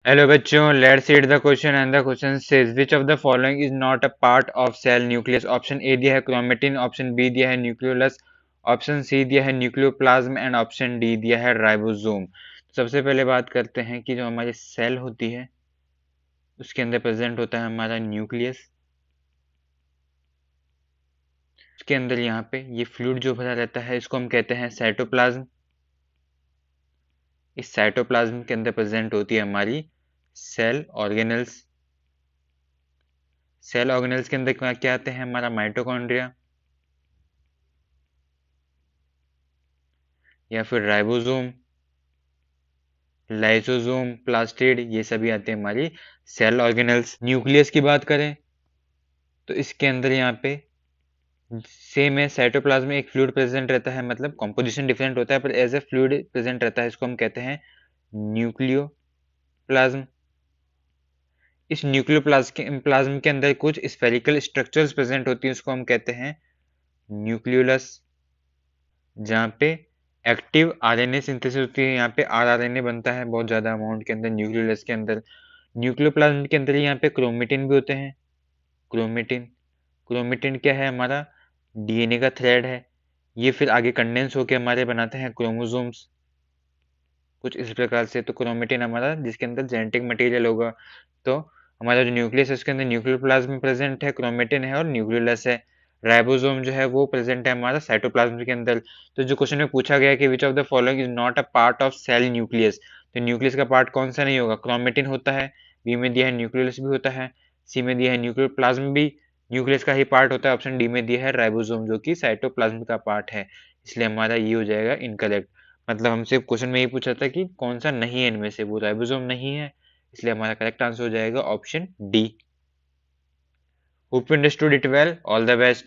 Hello बच्चों, let's read the question and the question says which of the following is not a part of cell nucleus. Option A दिया है chromatin, option B दिया है nucleolus, option C दिया है nucleoplasm and option D दिया है ribosome. सबसे पहले बात करते हैं कि जो हमारी सेल होती है उसके अंदर प्रेजेंट होता है हमारा न्यूक्लियस। उसके अंदर यहाँ पे ये फ्लूइड जो भरा रहता है इसको हम कहते हैं साइटोप्लाज्म। इस साइटोप्लाज्म के अंदर प्रेजेंट होती है हमारी सेल ऑर्गेनल्स। सेल ऑर्गेनल्स के अंदर क्या क्या आते हैं हमारा माइटोकॉन्ड्रिया या फिर राइबोसोम, लाइसोसोम, प्लास्टिड, ये सभी आते हैं हमारी सेल ऑर्गेनल्स। न्यूक्लियस की बात करें तो इसके अंदर यहाँ पे सेम है, साइटोप्लाज्म में एक फ्लूइड प्रेजेंट रहता है, मतलब कॉम्पोजिशन डिफरेंट होता है पर एज ए फ्लूइड प्रेजेंट रहता है, इसको हम कहते हैं न्यूक्लियोप्लाज्म। इस न्यूक्लियोप्लाज्म के अंदर कुछ स्फेरिकल स्ट्रक्चर्स प्रेजेंट होती हैं, उसको हम कहते हैं न्यूक्लियोलस, जहाँ पे एक्टिव आरएनए सिंथेसिस होती है। यहाँ पे आरआरएनए बनता है बहुत ज़्यादा अमाउंट के अंदर न्यूक्लियोलस के अंदर। न्यूक्लियोप्लाज्म के अंदर यहाँ पे क्रोमेटिन भी होते हैं। क्रोमेटिन क्रोमेटिन क्या है हमारा डीएनए का थ्रेड है। ये फिर आगे कंडेंस होकर हमारे बनाते हैं क्रोमोसोम्स, कुछ इस प्रकार से। तो क्रोमेटिन हमारा जिसके अंदर जेनेटिक मटेरियल होगा। तो हमारा जो न्यूक्लियस है उसके अंदर न्यूक्लियोप्लाज्म प्रेजेंट है, क्रोमेटिन है और न्यूक्लियोलस है। राइबोसोम जो है वो प्रेजेंट है हमारा साइटोप्लाज्म के अंदर। तो जो क्वेश्चन में पूछा गया है कि which of the following is not a part of cell nucleus, तो न्यूक्लियस का पार्ट कौन सा नहीं होगा? क्रोमेटिन होता है, बी में दिया है न्यूक्लियोलस भी होता है, सी में दिया है न्यूक्लियोप्लाज्म भी न्यूक्लियस का ही पार्ट होता है, ऑप्शन डी में दिया है राइबोसोम जो कि साइटोप्लाज्म का पार्ट है। इसलिए हमारा ये हो जाएगा इनकरेक्ट। मतलब हमसे क्वेश्चन में ये पूछा था कि कौन सा नहीं है इनमें से, वो राइबोसोम नहीं है, इसलिए हमारा करेक्ट आंसर हो जाएगा option D. Hope you understood it well, all the best.